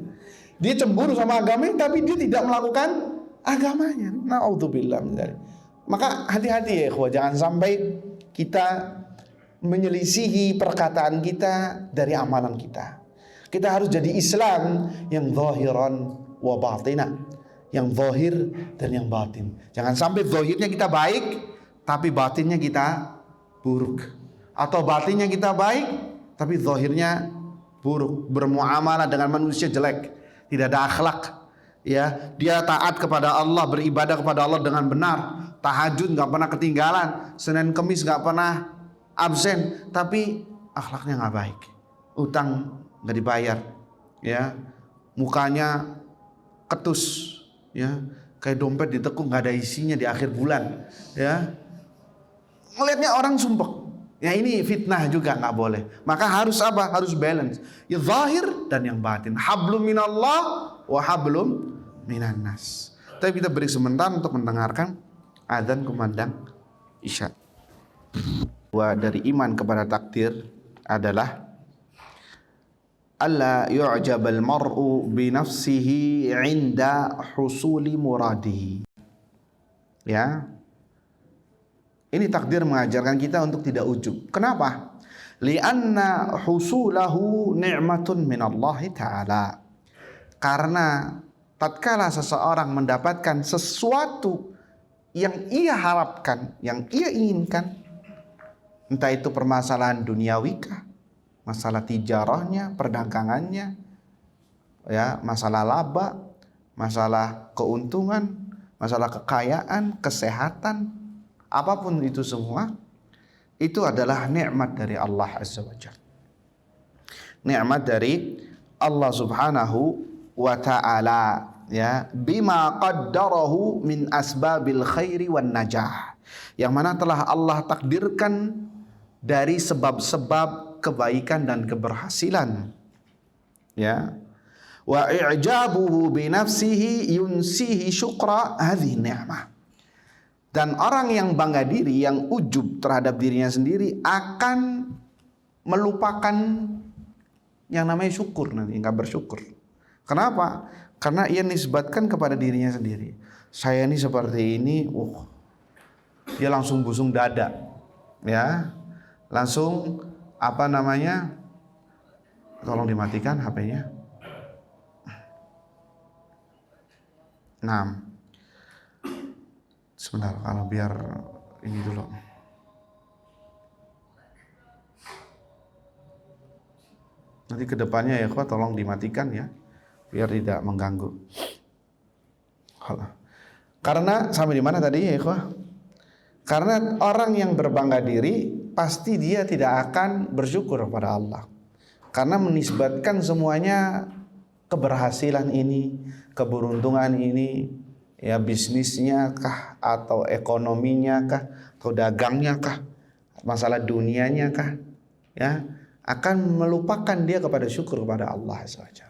Dia cemburu sama agamanya tapi dia tidak melakukan agamanya. Na'udzubillah min dzalik. Maka hati-hati ya ikhwah, jangan sampai kita menyelisihi perkataan kita dari amalan kita. Kita harus jadi Islam yang zahiran wa batina, yang zahir dan yang batin. Jangan sampai zahirnya kita baik tapi batinnya kita buruk, atau batinnya kita baik tapi zahirnya buruk, bermuamalah dengan manusia jelek, tidak ada akhlak. Ya, dia taat kepada Allah, beribadah kepada Allah dengan benar, tahajud nggak pernah ketinggalan, Senin Kemis nggak pernah absen, tapi akhlaknya nggak baik, utang nggak dibayar, ya, mukanya ketus, ya, kayak dompet ditekuk nggak ada isinya di akhir bulan, ya, ngelihatnya orang sumpek. Ya ini fitnah juga nggak boleh. Maka harus apa? Harus balance. Ya zahir dan yang batin. Hablum minallah wa hablum minan nas. Tapi kita beri sebentar untuk mendengarkan azan kumandang isya. Dari iman kepada takdir adalah alla yu'jabal mar'u bi nafsihi 'inda husuli muradihi. Ya. Ini takdir mengajarkan kita untuk tidak ujub. Kenapa? Lianna husulahu ni'matun minallahi ta'ala. Karena tatkala seseorang mendapatkan sesuatu yang ia harapkan, yang ia inginkan, entah itu permasalahan duniawikah, masalah tijarahnya, perdagangannya, ya, masalah laba, masalah keuntungan, masalah kekayaan, kesehatan, apapun itu semua, itu adalah nikmat dari Allah Azza wa Jalla. Nikmat dari Allah Subhanahu wa ta'ala, ya, bima qaddarahu min asbabil khairi wan najah, yang mana telah Allah takdirkan dari sebab-sebab kebaikan dan keberhasilan, ya. Wa i'jabuhu bi nafsihi yunsihi syukra hadhihi ni'mah. Dan orang yang bangga diri, yang ujub terhadap dirinya sendiri, akan melupakan yang namanya syukur nanti, nggak bersyukur. Kenapa? Karena ia nisbatkan kepada dirinya sendiri. Saya ini seperti ini, dia langsung busung dada, ya, langsung apa namanya? Tolong dimatikan HP-nya. 6. Sebentar, kalau biar ini dulu. Nanti kedepannya ya, tolong dimatikan ya, biar tidak mengganggu. Karena sampai di mana tadi ya, karena orang yang berbangga diri pasti dia tidak akan bersyukur kepada Allah, karena menisbatkan semuanya keberhasilan ini, keberuntungan ini, ya, bisnisnya kah, atau ekonominya kah, atau dagangnya kah, masalah dunianya kah, ya, akan melupakan dia kepada syukur kepada Allah SWT.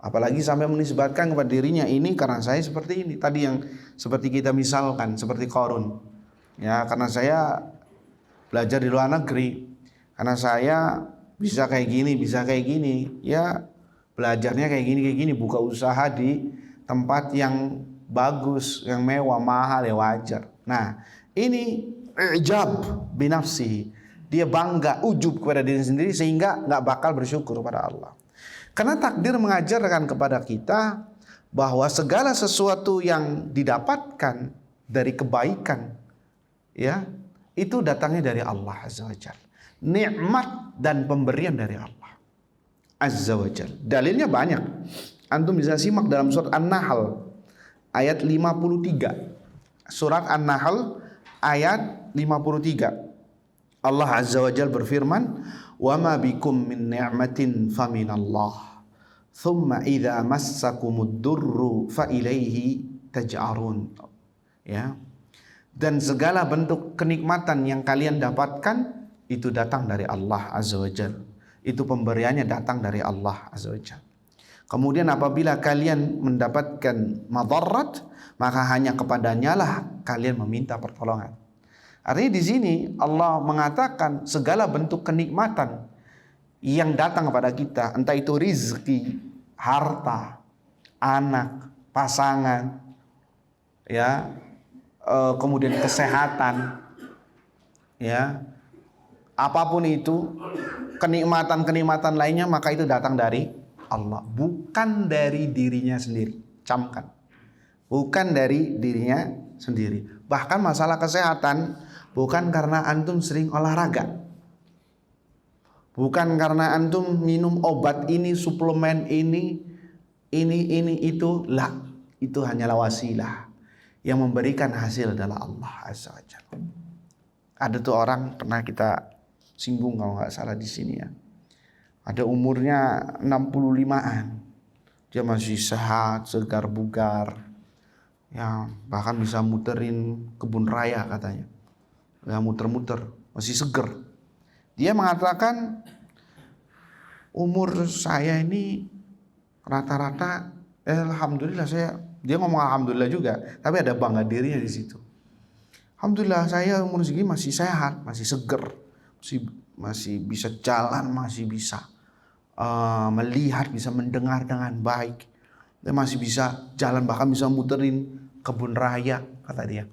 Apalagi sampai menisbatkan kepada dirinya, ini karena saya seperti ini. Tadi yang seperti kita misalkan, seperti Qarun, ya, karena saya belajar di luar negeri, karena saya bisa kayak gini, ya, belajarnya kayak gini, buka usaha di tempat yang bagus, yang mewah, mahal, ya wajar. Nah, ini ijab binafsihi. Dia bangga, ujub kepada diri sendiri sehingga nggak bakal bersyukur kepada Allah. Karena takdir mengajarkan kepada kita bahwa segala sesuatu yang didapatkan dari kebaikan, ya, itu datangnya dari Allah Azza wa Jalla. Nikmat dan pemberian dari Allah Azza wa Jalla. Dalilnya banyak. Antum bisa simak dalam surat An-Nahl ayat 53. Surat An-Nahl ayat 53. Allah Azza wa Jalla berfirman, "Wa ma bikum min ni'matin faminallah. Thumma idza massakumud durru fa ilaihi taj'arun." Ya. Dan segala bentuk kenikmatan yang kalian dapatkan itu datang dari Allah Azza wa Jalla. Itu pemberiannya datang dari Allah Azza wa Jalla. Kemudian apabila kalian mendapatkan madarat, maka hanya kepadanya lah kalian meminta pertolongan. Artinya di sini Allah mengatakan segala bentuk kenikmatan yang datang kepada kita, entah itu rizki, harta, anak, pasangan, ya, kemudian kesehatan, ya, apapun itu, kenikmatan-kenikmatan lainnya, maka itu datang dari Allah, bukan dari dirinya sendiri. Camkan, bukan dari dirinya sendiri. Bahkan masalah kesehatan bukan karena antum sering olahraga, bukan karena antum minum obat ini, suplemen ini itu lah. Itu hanyalah wasilah. Yang memberikan hasil adalah Allah Azza wa Jalla. Ada tuh orang pernah kita singgung kalau nggak salah di sini ya. Ada umurnya 65-an. Dia masih sehat, segar bugar. Ya, bahkan bisa muterin kebun raya katanya. Ya, muter-muter, masih seger. Dia mengatakan umur saya ini rata-rata alhamdulillah dia ngomong alhamdulillah juga, tapi ada bangga dirinya di situ. Alhamdulillah saya umur segini masih sehat, masih seger, masih bisa jalan, masih bisa melihat, bisa mendengar dengan baik, dan masih bisa jalan, bahkan bisa muterin kebun raya, kata dia.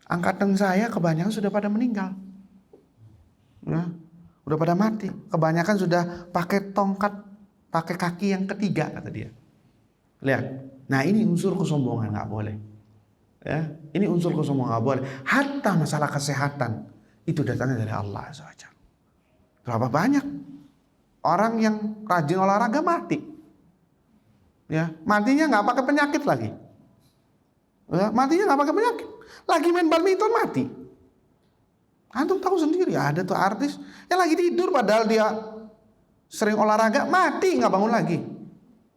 Angkatan saya kebanyakan sudah pada meninggal, ya, udah pada mati. Kebanyakan sudah pakai tongkat, pakai kaki yang ketiga, kata dia. Lihat, nah ini unsur kesombongan, nggak boleh. Ya, ini unsur kesombongan nggak boleh. Hatta masalah kesehatan itu datangnya dari Allah SWT. Berapa banyak orang yang rajin olahraga mati? Ya, matinya nggak pakai penyakit lagi. Ya, matinya nggak pakai penyakit. Lagi main badminton mati. Antum tahu sendiri, ada tuh artis yang lagi tidur padahal dia sering olahraga, mati nggak bangun lagi.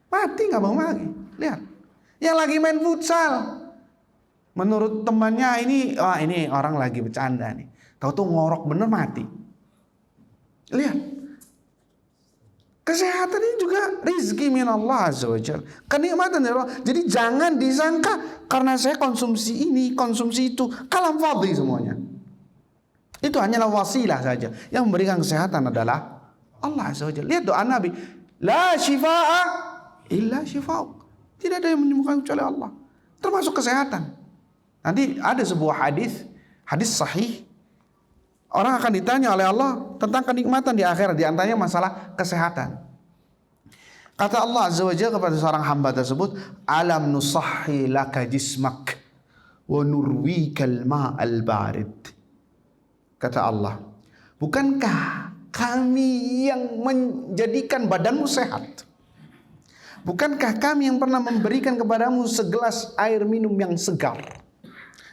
Mati nggak bangun lagi. Lihat, yang lagi main futsal, menurut temannya ini orang lagi bercanda nih. Tahu tuh ngorok bener mati. Lihat, kesehatan ini juga rizki min Allah Azza wa Jalla, kenikmatan dari Allah. Jadi jangan disangka karena saya konsumsi ini, konsumsi itu, kalam fadhi semuanya. Itu hanyalah wasilah saja. Yang memberikan kesehatan adalah Allah Azza wa Jalla. Lihat doa Nabi, la shifa'a illa shifa'uk. Tidak ada yang menyembuhkan kecuali Allah, termasuk kesehatan. Nanti ada sebuah hadis sahih. Orang akan ditanya oleh Allah tentang kenikmatan di akhirat, di antaranya masalah kesehatan. Kata Allah Azza wa Jalla kepada seorang hamba tersebut, alam nusahhi laka jismak wa nurwikal ma'al barid. Kata Allah, bukankah kami yang menjadikan badanmu sehat? Bukankah kami yang pernah memberikan kepadamu segelas air minum yang segar?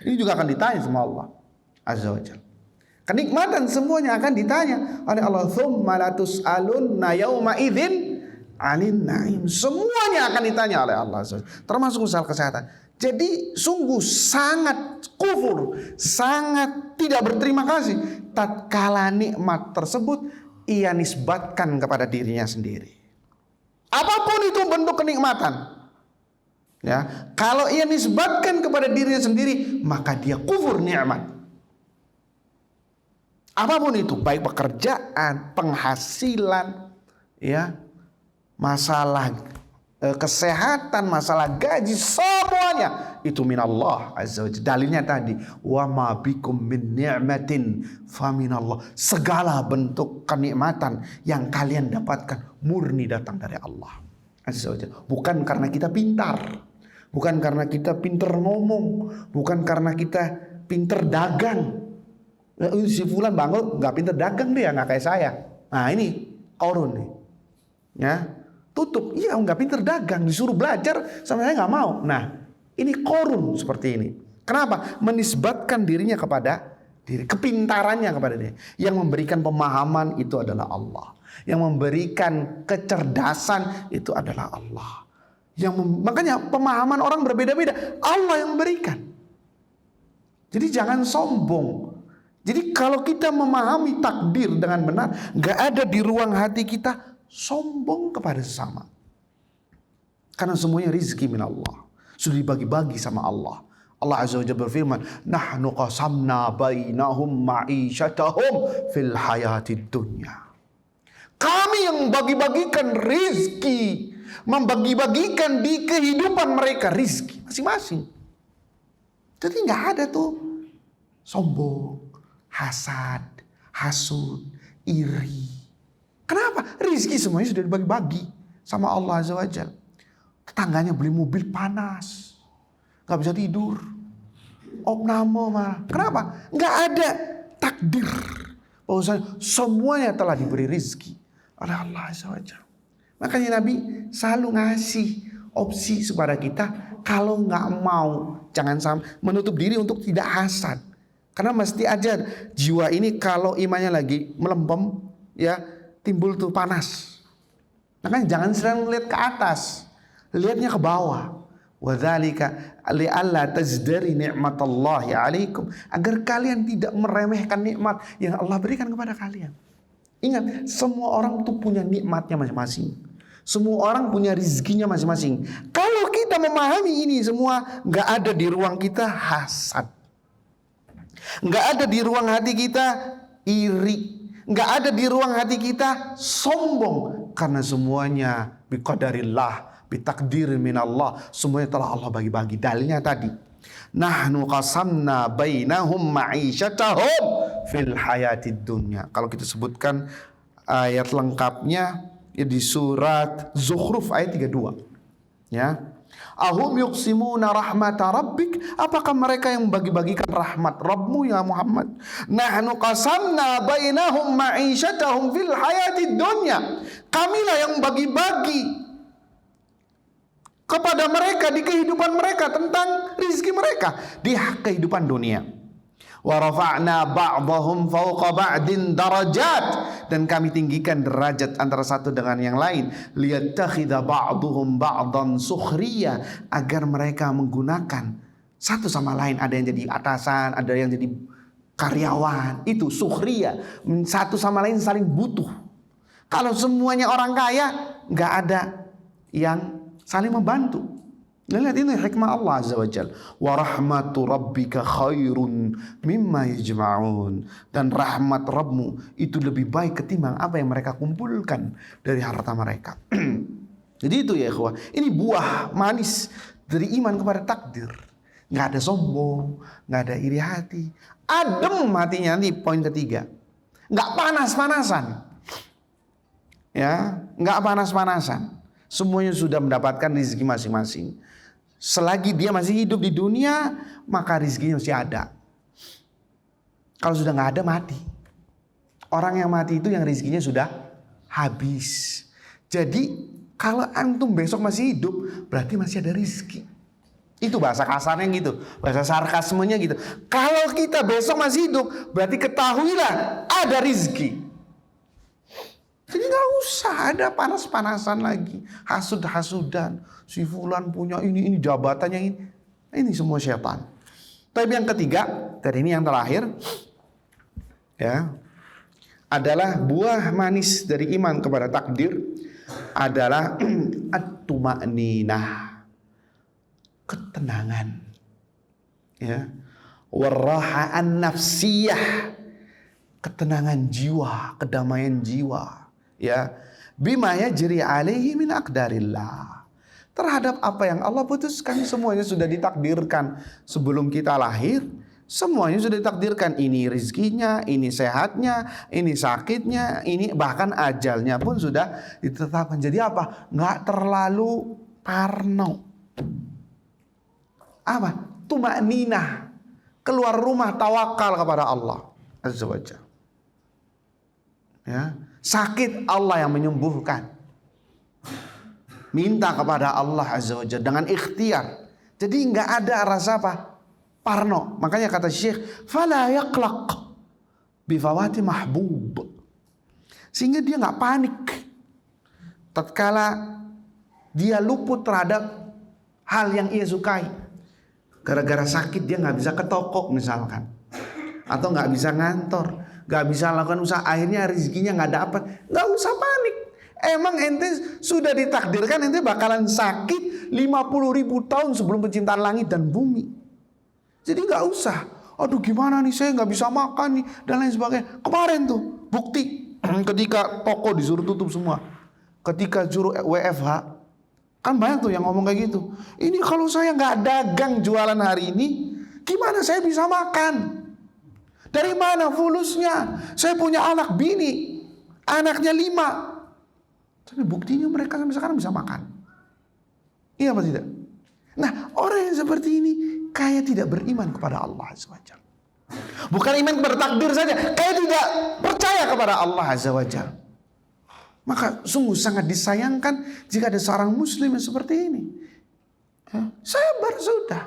Ini juga akan ditanya sama Allah Azza wa Jalla. Kenikmatan semuanya akan ditanya oleh Allah. Tsumma latus'alunna yauma idzin 'anil na'im. Semuanya akan ditanya oleh Allah Azza wa Jalla, termasuk masalah kesehatan. Jadi sungguh sangat kufur, sangat tidak berterima kasih tatkala nikmat tersebut ia nisbatkan kepada dirinya sendiri. Apapun itu bentuk kenikmatan, ya, kalau ia nisbatkan kepada dirinya sendiri, maka dia kufur nikmat. Apapun itu, baik pekerjaan, penghasilan, ya, masalah kesehatan, masalah gaji, semuanya itu minallah azza wajalla. Dalilnya tadi, wa ma bikum min ni'matin fa minallah. Segala bentuk kenikmatan yang kalian dapatkan murni datang dari Allah azza wajalla. Bukan karena kita pintar, bukan karena kita pintar ngomong, bukan karena kita pintar dagang. Si fulan bangun nggak pintar dagang, dia nggak kayak saya. Nah ini Qarun nih, ya, tutup, iya nggak pintar dagang, disuruh belajar sama saya nggak mau. Nah ini Qarun seperti ini. Kenapa? Menisbatkan dirinya kepada diri, kepintarannya kepada dia. Yang memberikan pemahaman itu adalah Allah. Yang memberikan kecerdasan itu adalah Allah. Makanya pemahaman orang berbeda-beda, Allah yang memberikan. Jadi jangan sombong. Jadi kalau kita memahami takdir dengan benar, gak ada di ruang hati kita sombong kepada sesama. Karena semuanya rizki min Allah. Sudah dibagi-bagi sama Allah. Allah Azza wa Jalla berfirman, nahnu qasamna bainahum ma'isyatahum fil hayatid dunya. Kami yang bagi-bagikan rizki, membagi-bagikan di kehidupan mereka rizki masing-masing. Jadi nggak ada tuh sombong, hasad, hasud, iri. Kenapa? Rizki semuanya sudah dibagi-bagi sama Allah Azza wa Jalla. Tetangganya beli mobil panas, nggak bisa tidur, opname malah. Kenapa? Nggak ada takdir. Bahwasanya semuanya telah diberi rizki oleh Allah Azza wa Jalla. Makanya Nabi selalu ngasih opsi kepada kita, kalau nggak mau jangan sampai menutup diri untuk tidak hasad. Karena mesti aja jiwa ini kalau imannya lagi melempem, ya timbul tuh panas. Makanya jangan sering lihat ke atas, lihatnya ke bawah. Wadzalika li'alla tazdari ni'matallahi 'alaikum, agar kalian tidak meremehkan nikmat yang Allah berikan kepada kalian. Ingat, semua orang tuh punya nikmatnya masing-masing. Semua orang punya rizkinya masing-masing. Kalau kita memahami ini semua, nggak ada di ruang kita hasad, nggak ada di ruang hati kita iri, nggak ada di ruang hati kita sombong. Karena semuanya biqadarillah, bitakdir minallah, semuanya telah Allah bagi-bagi. Dalilnya tadi, nahnu qasamna bainahum ma'isyatahum fil hayatid dunya. Kalau kita sebutkan ayat lengkapnya ya di surat Zukhruf ayat 32. Ya. Ahum yuqsimuna rahmata rabbik, apakah mereka yang bagi-bagikan rahmat Rabbmu ya Muhammad? Nahnu qasamna bainahum ma'isyatahum fil hayatid dunya. Kamilah yang bagi-bagi kepada mereka di kehidupan mereka tentang rizki mereka di kehidupan dunia. Wa rafa'na ba'dahum fawqa ba'din darajat, dan kami tinggikan derajat antara satu dengan yang lain. Liyattakhidha ba'duhum ba'dan sukhriya, agar mereka menggunakan satu sama lain. Ada yang jadi atasan, ada yang jadi karyawan. Itu sukhriya, satu sama lain saling butuh. Kalau semuanya orang kaya, nggak ada yang saling membantu. Nah, lihat ini hikmah Allah Azza wa Jalla. Wa rahmatu rabbika khairun mimma yajma'un. Dan rahmat Rabbmu itu lebih baik ketimbang apa yang mereka kumpulkan dari harta mereka. Jadi itu ya ikhwah, ini buah manis dari iman kepada takdir. Nggak ada sombong, nggak ada iri hati, adem hatinya. Nanti poin ketiga, nggak panas-panasan, ya, nggak panas-panasan. Semuanya sudah mendapatkan rezeki masing-masing. Selagi dia masih hidup di dunia, maka rezekinya masih ada. Kalau sudah nggak ada, mati. Orang yang mati itu yang rezekinya sudah habis. Jadi kalau antum besok masih hidup, berarti masih ada rezeki. Itu bahasa kasarnya gitu, bahasa sarkasmenya gitu. Kalau kita besok masih hidup, berarti ketahuilah ada rezeki. Jadi gak usah ada panas-panasan lagi, hasud-hasudan, si fulan punya ini jabatannya ini. Ini semua syaitan. Tapi yang ketiga, dan ini yang terakhir, ya, adalah buah manis dari iman kepada takdir adalah at-tuma'ninah, ketenangan, ya, warraha'an nafsiyah, ketenangan jiwa, kedamaian jiwa. Ya, bima yajri alaihi min aqdarillah, terhadap apa yang Allah putuskan. Semuanya sudah ditakdirkan sebelum kita lahir. Semuanya sudah ditakdirkan. Ini rezekinya, ini sehatnya, ini sakitnya, ini bahkan ajalnya pun sudah ditetapkan. Jadi apa? Nggak terlalu parno. Apa? Tuma'ninah, keluar rumah tawakal kepada Allah Azza wa Jalla. Ya. Sakit Allah yang menyembuhkan. Minta kepada Allah Azza wa Jalla dengan ikhtiar. Jadi nggak ada rasa apa? Parno. Makanya kata Syekh, fala yaqlaq bifawati mahbub. Sehingga dia nggak panik tatkala dia luput terhadap hal yang ia sukai. Gara-gara sakit dia nggak bisa ke toko misalkan, atau nggak bisa ngantor, gak bisa lakukan usaha, akhirnya rezekinya gak dapat. Gak usah panik. Emang ente sudah ditakdirkan ente bakalan sakit 50.000 tahun sebelum penciptaan langit dan bumi. Jadi nggak usah, aduh gimana nih saya nggak bisa makan nih dan lain sebagainya. Kemarin tuh bukti ketika toko disuruh tutup semua, ketika suruh WFH, kan banyak tuh yang ngomong kayak gitu. Ini kalau saya nggak dagang jualan hari ini, gimana saya bisa makan? Dari mana fulusnya? Saya punya anak bini, anaknya 5. Tapi buktinya mereka sampai sekarang bisa makan. Iya apa tidak? Nah, orang yang seperti ini kayak tidak beriman kepada Allah Azza wa Jalla. Bukan iman kepada takdir saja, kayak tidak percaya kepada Allah Azza wa Jalla. Maka sungguh sangat disayangkan jika ada seorang muslim yang seperti ini. Sabar sudah.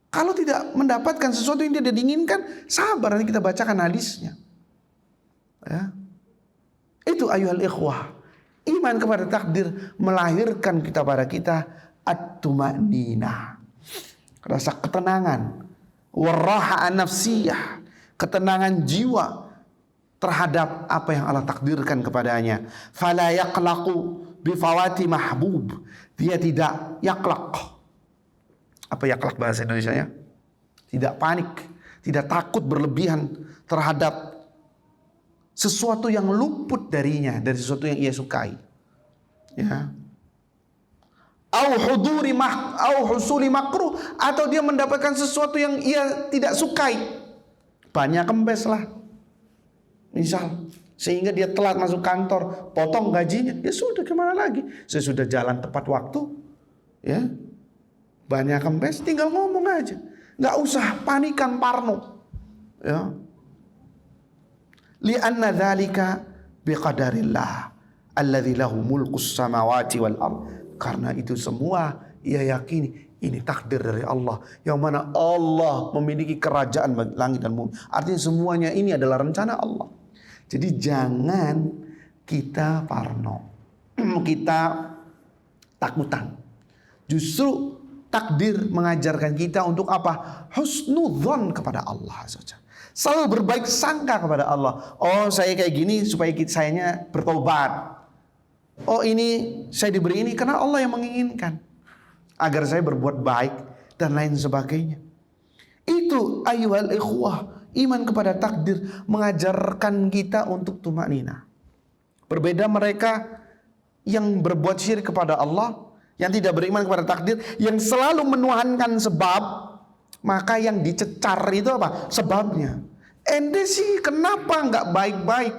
Kalau tidak mendapatkan sesuatu yang tidak diinginkan, sabar, nanti kita bacakan hadisnya. Ya. Itu ayuhal ikhwah. Iman kepada takdir melahirkan pada kita at-tuma'ninah. Rasa ketenangan. Warraha'an nafsiyah. Ketenangan jiwa terhadap apa yang Allah takdirkan kepadanya. Fala yaqlaqu bifawati mahbub. Dia tidak yaklaq. Apa yaklaq bahasa Indonesianya? Tidak panik, tidak takut berlebihan terhadap sesuatu yang luput darinya, dari sesuatu yang ia sukai. Ya. Au husuli makruh, atau dia mendapatkan sesuatu yang ia tidak sukai. Banyak kempes lah. Misal, sehingga dia telat masuk kantor, potong gajinya, ya sudah gimana lagi? Saya sudah jalan tepat waktu, ya banyak kempes, tinggal ngomong aja, nggak usah panikan parno, ya. Li'anna dzalika biqadarillah alladzi lahu mulkus samawati wal ard. Karena itu semua ia yakini ini takdir dari Allah, yang mana Allah memiliki kerajaan langit dan bumi. Artinya semuanya ini adalah rencana Allah. Jadi jangan kita parno, kita takutan. Justru takdir mengajarkan kita untuk apa? Husnudzon kepada Allah saja. Selalu berbaik sangka kepada Allah. Oh, saya kayak gini supaya sayanya bertobat. Oh, ini saya diberi ini karena Allah yang menginginkan agar saya berbuat baik dan lain sebagainya. Itu ayyuhal ikhwah. Iman kepada takdir mengajarkan kita untuk tumakninah. Berbeda mereka yang berbuat syirik kepada Allah, yang tidak beriman kepada takdir, yang selalu menuhankan sebab, maka yang dicecar itu apa? Sebabnya. Ente sih kenapa nggak baik-baik?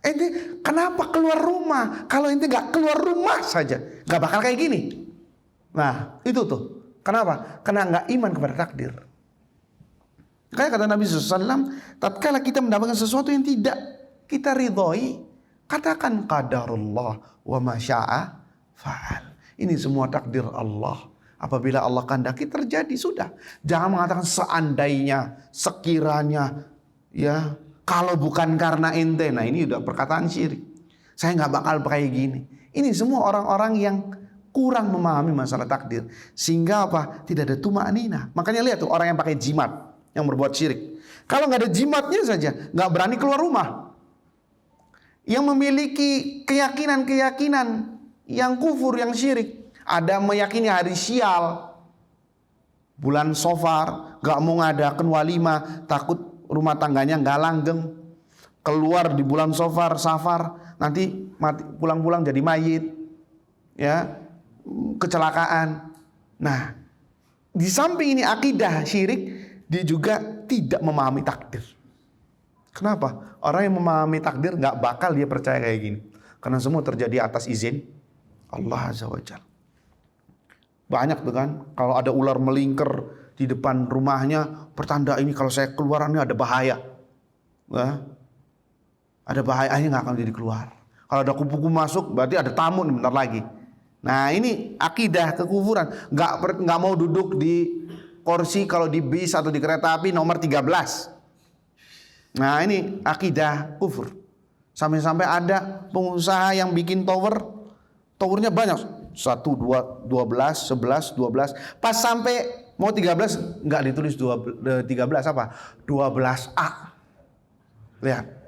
Ente kenapa keluar rumah? Kalau ente nggak keluar rumah saja, nggak bakal kayak gini. Nah itu tuh. Kenapa? Karena nggak iman kepada takdir. Kayak kata Nabi SAW, tatkala kita mendapatkan sesuatu yang tidak kita ridhoi, katakan qadarullah wa ma syaa fa'al. Ini semua takdir Allah. Apabila Allah kehendaki terjadi, sudah. Jangan mengatakan seandainya, sekiranya, ya kalau bukan karena ente. Nah ini udah perkataan syirik. Saya nggak bakal kayak gini. Ini semua orang-orang yang kurang memahami masalah takdir, sehingga apa? Tidak ada tumakninah. Makanya lihat tuh orang yang pakai jimat, yang berbuat syirik. Kalau nggak ada jimatnya saja, nggak berani keluar rumah. Yang memiliki keyakinan-keyakinan yang kufur, yang syirik. Ada meyakini hari sial, bulan Safar, nggak mau ngadakan walimah, takut rumah tangganya nggak langgeng. Keluar di bulan Safar, nanti mati, pulang-pulang jadi mayit, ya, kecelakaan. Nah, di samping ini akidah syirik, dia juga tidak memahami takdir. Kenapa? Orang yang memahami takdir gak bakal dia percaya kayak gini. Karena semua terjadi atas izin Allah Azza wa Jalla. Banyak tuh kan, kalau ada ular melingkar di depan rumahnya, pertanda ini kalau saya keluar ini ada bahaya. Nah, ada bahayanya gak akan jadi keluar. Kalau ada kupu-kupu masuk berarti ada tamu bentar lagi. Nah ini akidah kekufuran. Gak mau duduk di kursi kalau di bis atau di kereta api nomor 13. Nah ini akidah kufur. Sampai-sampai ada pengusaha yang bikin towernya banyak. 1, 2, 12, 11, 12. Pas sampai mau 13 nggak ditulis 13 apa? 12A. Lihat.